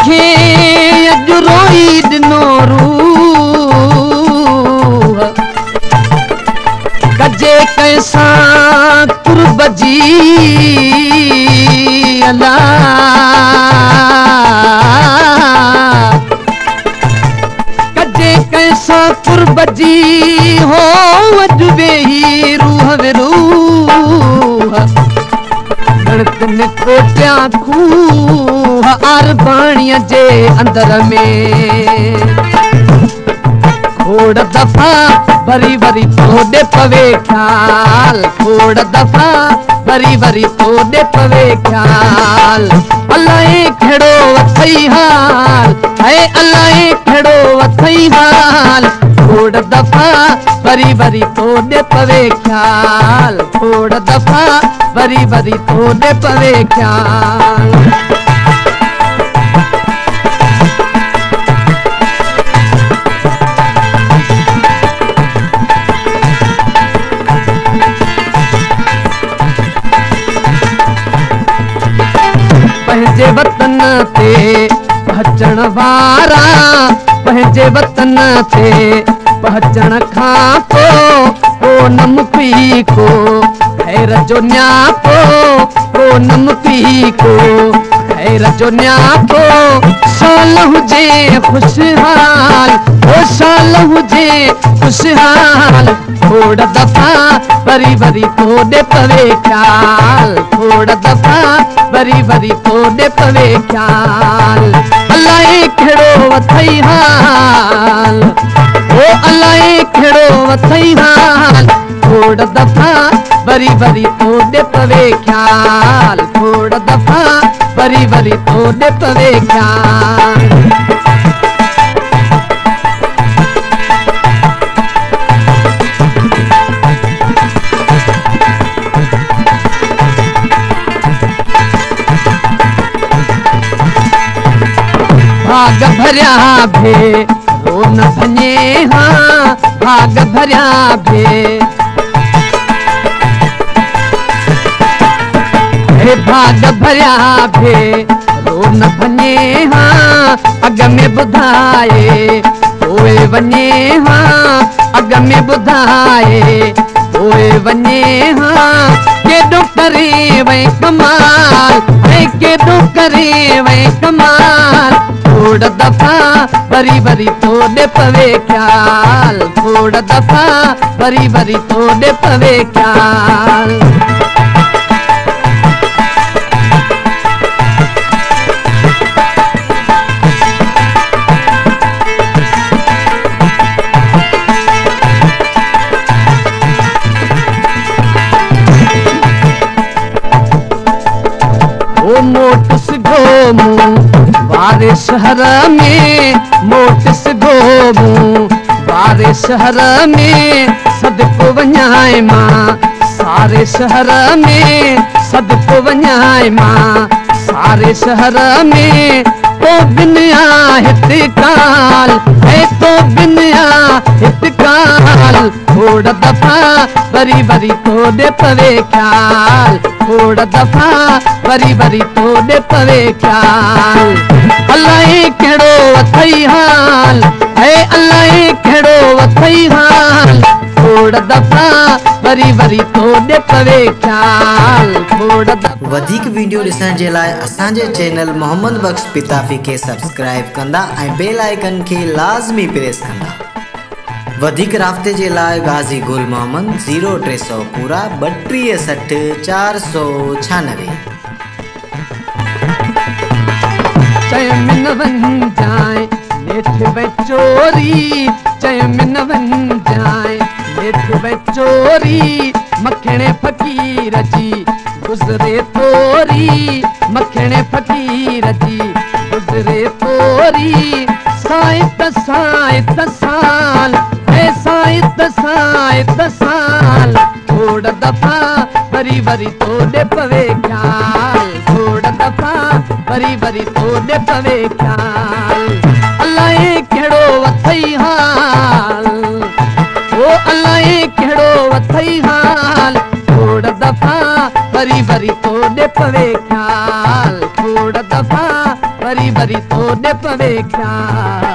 खे अॼु रोई ॾिनो रूह कजे कंहिंसां कुर्ब जी अला कजे कंहिंसां कुर्ब जी हो अॼु वेही रूह वे रूह धड़कन कोटिया खूह अरबाणीअ जे अंदर में खोड़ दफ़ा वरी वरी तोड़े पवे ख्याल खोड़ दफ़ा वरी वरी तोड़े पवे ख्याल अलाए कहिड़ो अथई हाल है अलाए कहिड़ो अथई हाल खोड़ दफ़ा वरी वरी तोड़े पवे ख्याल खोड़ दफ़ा वरी वरी तोड़े पवे ख्याल पंहिंजे वतन ते पहुचण वारा पंहिंजे वतन ते पहुचण खां पोइ नम पी को खैर जो न्यापो नम पी को खैर जो न्यापो साल हुजे खुशहाल ओ साल हुजे खुशहाल खोड़ दफ़ा वरी वरी तोड़े पवे ख्याल खोड़ दफ़ा वरी वरी तोड़े पवे ख्याल अलाए कहिड़ो अथई हाल ओ अलाए कहिड़ो अथई हाल खोड़ दफ़ा वरी वरी तोड़े पवे ख्याल खोड़ दफ़ा वरी वरी तोड़े पवे ख्याल भाग भरिया भे रो न भञे हाँ भाग भरिया भे भाग भरिया भे रो न भञे हाँ अॻ में ॿुधाए पोइ वञे हाँ अॻ में ॿुधाए पोइ वञे हाँ केॾो करे वई कमाल केॾो करे वई कमाल खोड़ दफ़ा वरी वरी तोड़े पवे ख्याल खोड़ दफ़ा वरी वरी तोड़े पवे ख्याल मोटिस घोमूं वारे शहर में मोटिस घोमूं वारे शहर में सदको वञाए मां सारे शहर में सदको वञाए मां सारे शहर में तो बिन हित काल है तो बिन हित काल खोड़ दफ़ा वरी वरी तोड़े पवे ख्याल खोड़ दफ़ा वरी वरी तोड़े पवे ख्याल अलाए कहिड़ो अथई हाल है अलाए कहिड़ो अथई हाल खोड़ दफ़ा वरी वरी तोड़े पवे ख्याल खोड़ दफ़ा वधिक वीडियो ॾिसण जे लाइ असांजे चैनल मोहम्मद बख्श पिताफ़ी खे सब्सक्राइब कंदा ऐं बेल आइकन खे लाज़मी प्रेस कंदा वधिक राब्ते जे लाइ गाज़ी गुल मोहम्मद 0300 पूरा 3260 496 चय में न वन जाए नेठ में चोरी चय में न वन जाए नेठ में चोरी मखणे फकीर जी गुजरे तोरी मखणे फकीर जी गुजरे तोरी साहित साहित साल साहित साहित साल खोड़ दफ़ा वरी वरी तोड़े पवे ख्याल खोड़ दफ़ा वरी वरी तोड़े पवे ख्याल अलाए कहिड़ो अथई हाल ओ अलाए कहिड़ो अथई हाल खोड़ दफ़ा वरी वरी तोड़े पवे ख्याल खोड़ दफ़ा वरी वरी तोड़े पवे ख्याल।